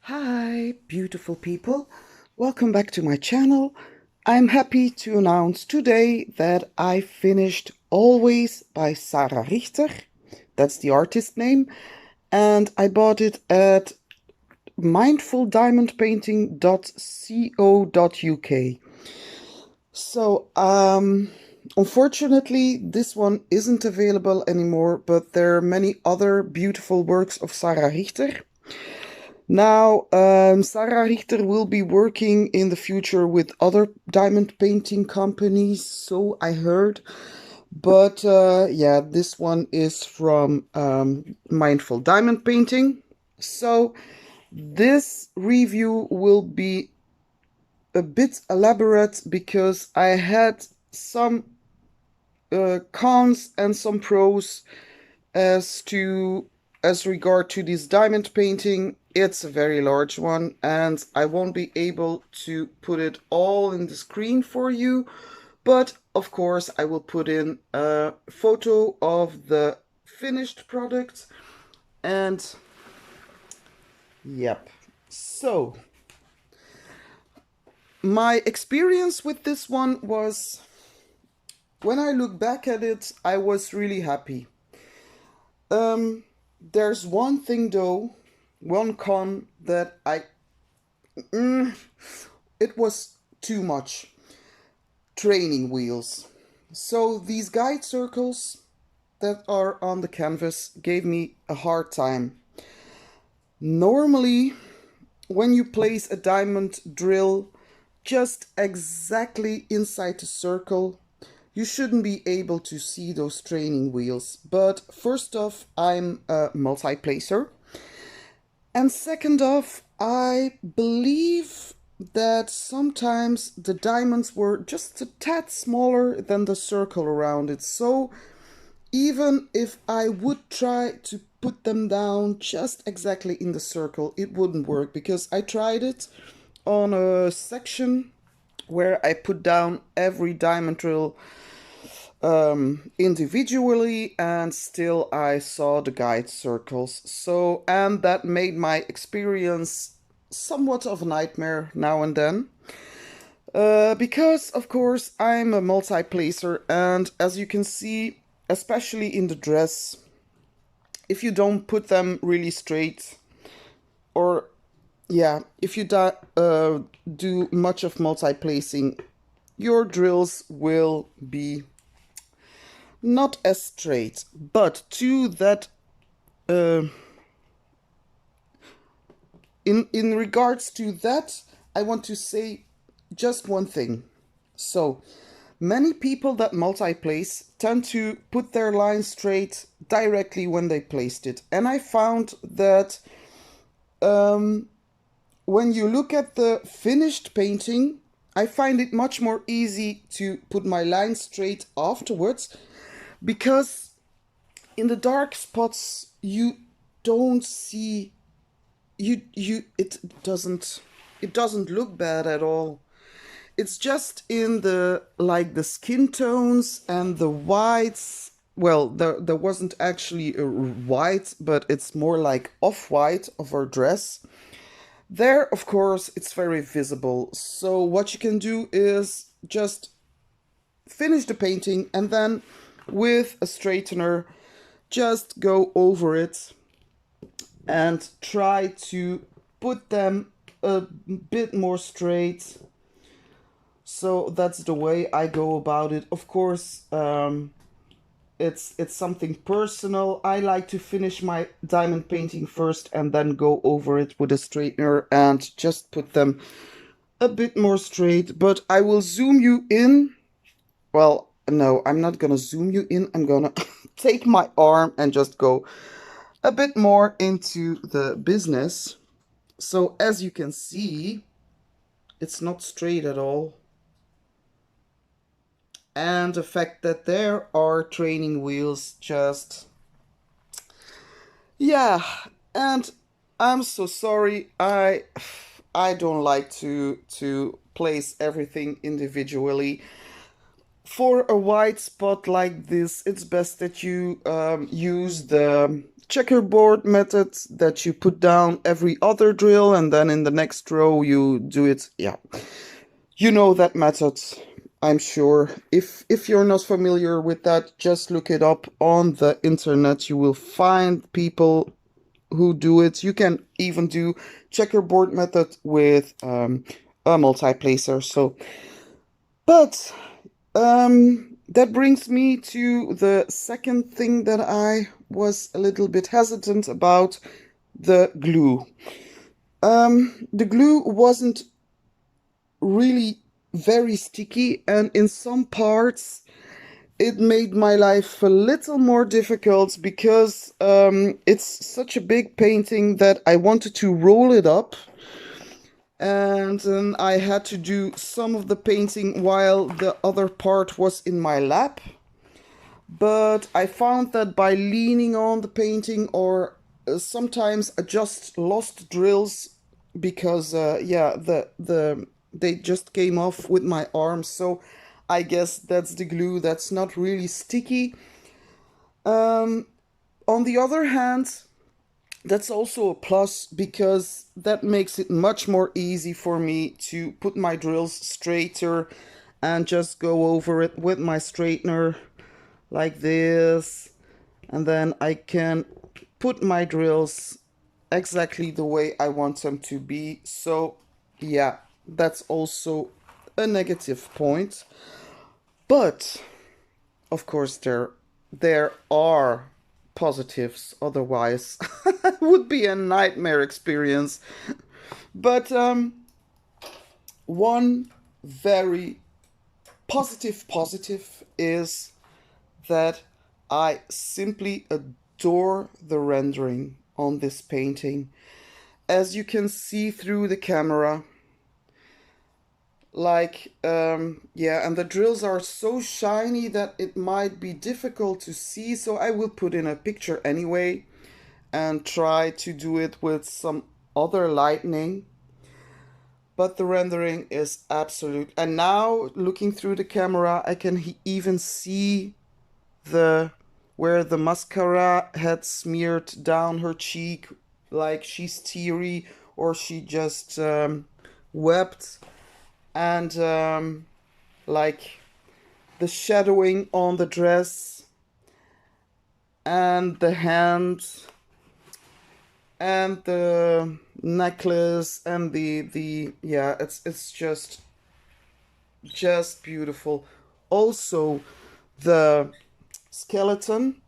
Hi, beautiful people. Welcome back to my channel. I'm happy to announce today that I finished Always by Sarah Richter. That's the artist name. And I bought it at mindfuldiamondpainting.co.uk. So, unfortunately, this one isn't available anymore, but there are many other beautiful works of Sarah Richter. Now, Sarah Richter will be working in the future with other diamond painting companies, so I heard. But yeah, this one is from Mindful Diamond Painting. So this review will be a bit elaborate because I had some cons and some pros as regard to this diamond painting. It's a very large one and I won't be able to put it all in the screen for you, but of course I will put in a photo of the finished product. And yep, so my experience with this one was, when I look back at it, I was really happy. There's one thing though, one con that it was too much. Training wheels. So these guide circles that are on the canvas gave me a hard time. Normally, when you place a diamond drill just exactly inside the circle, you shouldn't be able to see those training wheels. But first off, I'm a multi-placer. And second off, I believe that sometimes the diamonds were just a tad smaller than the circle around it. So even if I would try to put them down just exactly in the circle, it wouldn't work, because I tried it on a section where I put down every diamond drill individually, and still I saw the guide circles. So, and that made my experience somewhat of a nightmare now and then. Because, of course, I'm a multi-placer, and as you can see, especially in the dress, if you don't put them really straight, or yeah, if you do much of multi-placing, your drills will be not as straight. But to that, in regards to that, I want to say just one thing. So many people that multi-place tend to put their line straight directly when they placed it, and I found that when you look at the finished painting, I find it much more easy to put my line straight afterwards, because in the dark spots you don't see, it doesn't look bad at all. It's just in the, like, the skin tones and the whites. Well, there wasn't actually a white, but it's more like off-white of her dress. There, of course, it's very visible. So what you can do is just finish the painting and then with a straightener just go over it and try to put them a bit more straight. So that's the way I go about it. Of course, it's something personal. I like to finish my diamond painting first and then go over it with a straightener and just put them a bit more straight. But I will zoom you in. Well, no, I'm not gonna zoom you in. I'm gonna take my arm and just go a bit more into the business. So as you can see, it's not straight at all. And the fact that there are training wheels, just, yeah. And I'm so sorry, I don't like to place everything individually. For a white spot like this, it's best that you use the checkerboard method that you put down every other drill and then in the next row you do it. Yeah, you know that method, I'm sure. If you're not familiar with that, just look it up on the internet. You will find people who do it. You can even do checkerboard method with a multi-placer. So, but that brings me to the second thing that I was a little bit hesitant about, the glue. The glue wasn't really very sticky, and in some parts it made my life a little more difficult because it's such a big painting that I wanted to roll it up, and then I had to do some of the painting while the other part was in my lap. But I found that by leaning on the painting, or sometimes I just lost drills because yeah, the they just came off with my arms. So I guess that's the glue that's not really sticky. On the other hand, that's also a plus because that makes it much more easy for me to put my drills straighter and just go over it with my straightener like this, and then I can put my drills exactly the way I want them to be. So yeah, that's also a negative point. But of course there are positives, otherwise it would be a nightmare experience. But one very positive is that I simply adore the rendering on this painting. As you can see through the camera, yeah, and the drills are so shiny that it might be difficult to see, so I will put in a picture anyway and try to do it with some other lighting. But the rendering is absolute. And now looking through the camera, I can even see the where the mascara had smeared down her cheek, like she's teary or she just wept, and like the shadowing on the dress and the hand and the necklace and the yeah, it's just beautiful. Also the skeleton,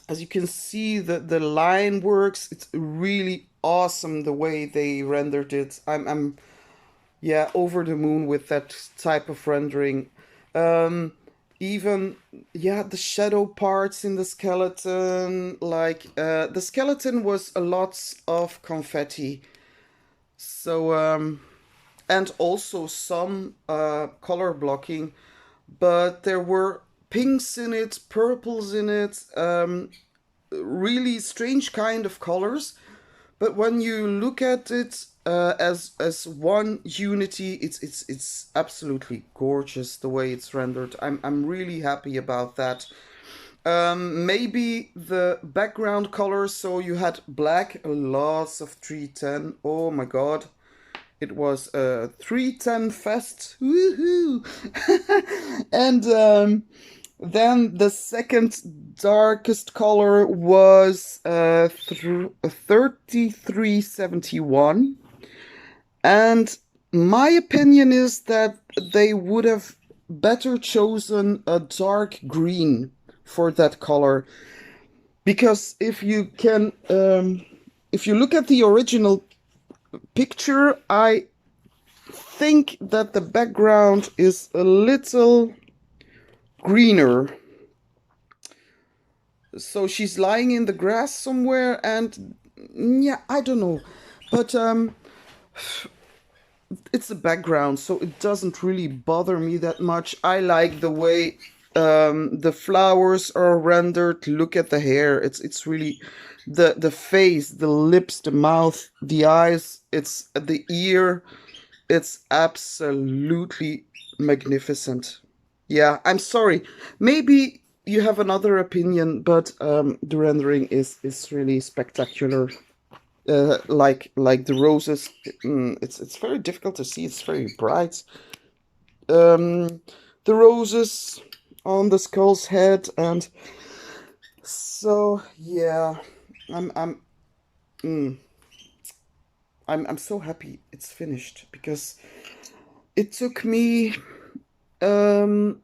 as you can see, the line works. It's really awesome the way they rendered it. I'm yeah, over the moon with that type of rendering. um Even, yeah, the shadow parts in the skeleton, like the skeleton was a lot of confetti. So and also some color blocking, but there were pinks in it, purples in it, really strange kind of colors. But when you look at it as one unity, it's absolutely gorgeous the way it's rendered. I'm really happy about that. Maybe the background colors. So you had black, lots of 310. Oh my god. It was a 310 fest. Woohoo! And then the second darkest color was 3371. And my opinion is that they would have better chosen a dark green for that color. Because if you look at the original picture, I think that the background is a little greener. So she's lying in the grass somewhere, and yeah, I don't know. But it's a background, so it doesn't really bother me that much. I like the way the flowers are rendered. Look at the hair. It's really the face, the lips, the mouth, the eyes, it's the ear. It's absolutely magnificent. Yeah, I'm sorry. Maybe you have another opinion, but the rendering is really spectacular. Like the roses, it's very difficult to see. It's very bright. The roses on the skull's head, and so yeah, I'm I'm mm, I'm so happy it's finished because it took me um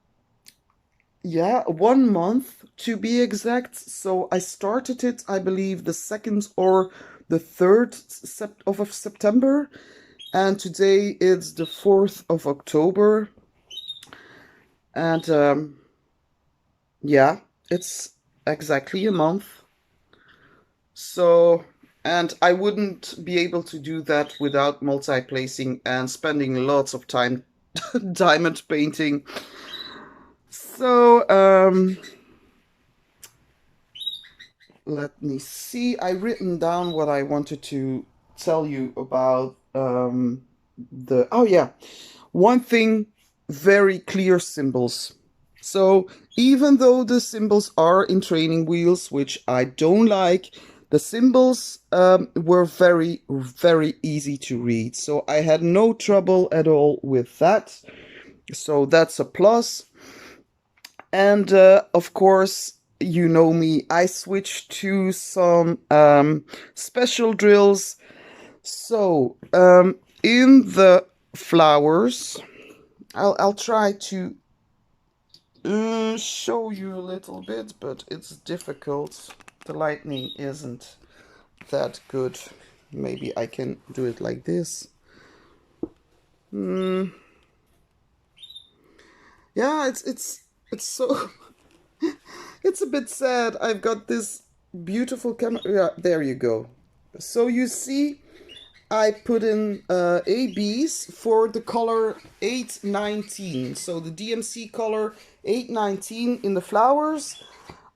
yeah, 1 month to be exact. So I started it, I believe, the 2nd or the 3rd of September, and today it's the 4th of October. And yeah, it's exactly a month. So, and I wouldn't be able to do that without multi-placing and spending lots of time diamond painting. So, let me see. I written down what I wanted to tell you about oh yeah, one thing, very clear symbols. So even though the symbols are in training wheels, which I don't like, the symbols were very, very easy to read. So I had no trouble at all with that. So that's a plus. And of course, you know me, I switched to some special drills. So in the flowers, I'll try to show you a little bit, but it's difficult. The lighting isn't that good. Maybe I can do it like this. Yeah, it's so it's a bit sad. I've got this beautiful camera. Yeah, there you go. So you see, I put in ABs for the color 819. So the DMC color 819 in the flowers.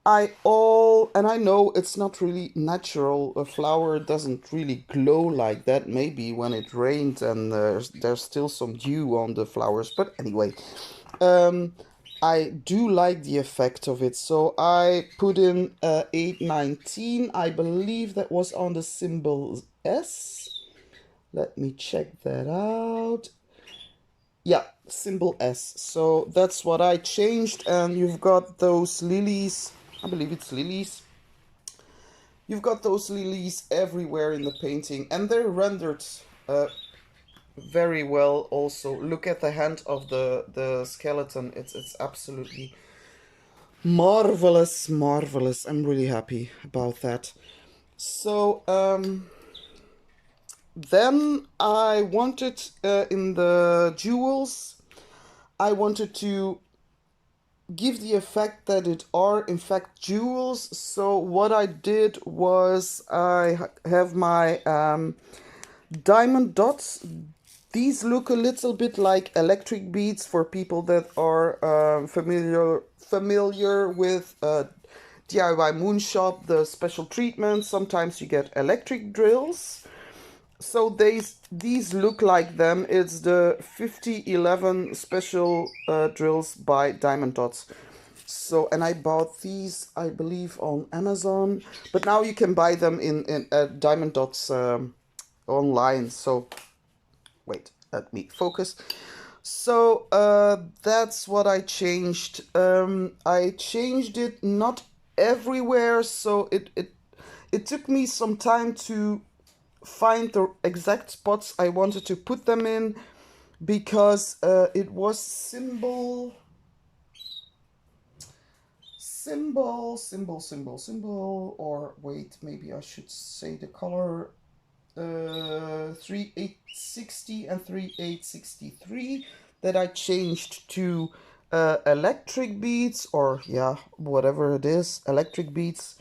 And I know it's not really natural. A flower doesn't really glow like that. Maybe when it rained and there's still some dew on the flowers. But anyway, um, I do like the effect of it. So I put in 819. I believe that was on the symbol S. Let me check that out. Yeah, symbol S. So that's what I changed. And you've got those lilies. I believe it's lilies. You've got those lilies everywhere in the painting. And they're rendered very well also. Look at the hand of the skeleton. It's absolutely marvelous, marvelous. I'm really happy about that. So, then I wanted in the jewels, I wanted to give the effect that it are in fact jewels. So what I did was have my diamond dots. These look a little bit like electric beads for people that are familiar with DIY Moonshop, the special treatment. Sometimes you get electric drills. So these look like them. It's the 5011 special drills by Diamond Dots. So, and I bought these, I believe, on Amazon. But now you can buy them in Diamond Dots online. So, wait, let me focus. So, that's what I changed. I changed it not everywhere, so it took me some time to find the exact spots I wanted to put them in, because it was symbol, or wait, maybe I should say the color 3860 and 3863 that I changed to electric beads, or yeah, whatever it is, electric beads.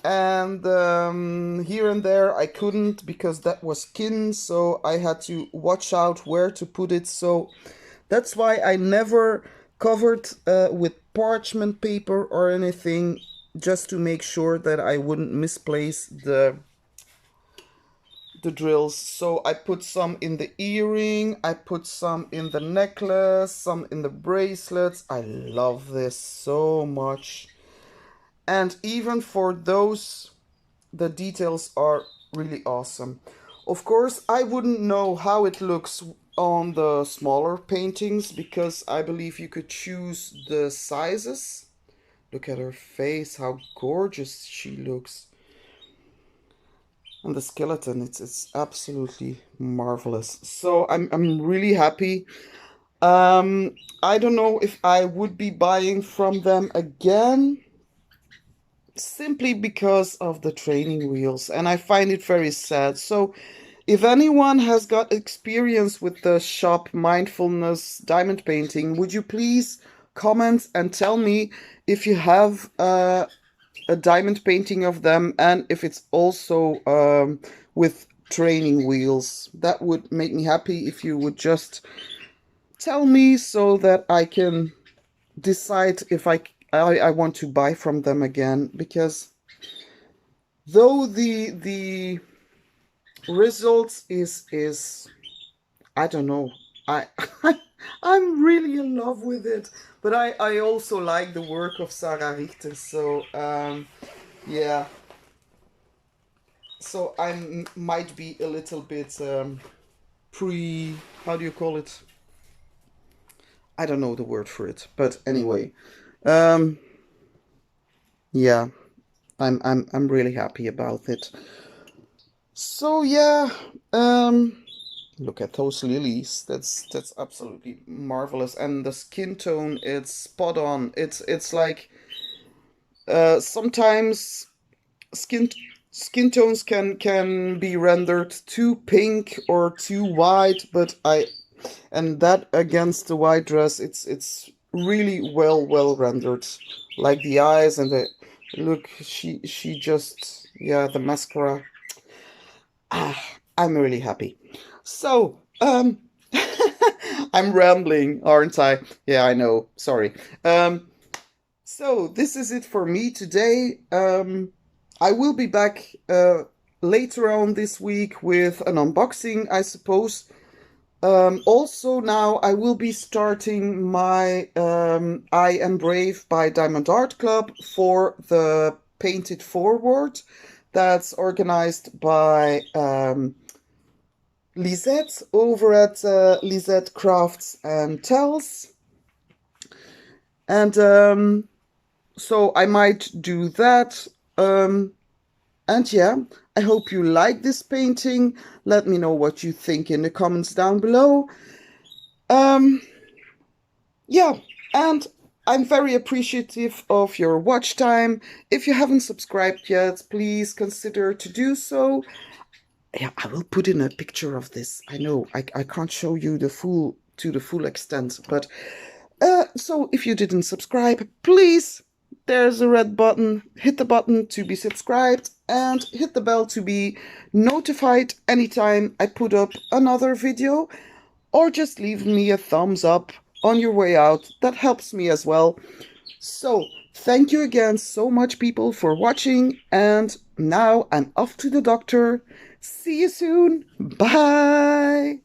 And here and there I couldn't, because that was skin, so I had to watch out where to put it. So that's why I never covered with parchment paper or anything, just to make sure that I wouldn't misplace the drills. So I put some in the earring, I put some in the necklace, some in the bracelets. I love this so much. And even for those, the details are really awesome. Of course, I wouldn't know how it looks on the smaller paintings because I believe you could choose the sizes. Look at her face, how gorgeous she looks. And the skeleton, it's absolutely marvelous. So I'm really happy. I don't know if I would be buying from them again, simply because of the training wheels, and I find it very sad. So if anyone has got experience with the shop Mindfulness diamond painting, would you please comment and tell me if you have a diamond painting of them and if it's also with training wheels. That would make me happy if you would just tell me so that I can decide if I want to buy from them again, because though the results is I don't know, I I'm really in love with it, but I also like the work of Sarah Richter, so yeah, so I might be a little bit how do you call it, I don't know the word for it, but anyway, um yeah, I'm really happy about it. So yeah, look at those lilies. That's absolutely marvelous, and the skin tone, it's spot on. It's like sometimes skin skin tones can be rendered too pink or too white, but and that against the white dress, it's really well rendered. Like the eyes and the look, she just, yeah, the mascara. I'm really happy. So, I'm rambling, aren't I? Yeah, I know. Sorry. So this is it for me today. I will be back later on this week with an unboxing, I suppose. Also, now I will be starting my I Am Brave by Diamond Art Club for the Painted Forward. That's organized by Lisette over at Lisette Crafts and Tells. And so I might do that. And yeah, I hope you like this painting. Let me know what you think in the comments down below. Yeah, and I'm very appreciative of your watch time. If you haven't subscribed yet, please consider to do so. Yeah, I will put in a picture of this. I know I can't show you the full extent, but so if you didn't subscribe, please, there's a red button. Hit the button to be subscribed and hit the bell to be notified anytime I put up another video, or just leave me a thumbs up on your way out. That helps me as well. So, thank you again so much, people, for watching, and now I'm off to the doctor. See you soon. Bye.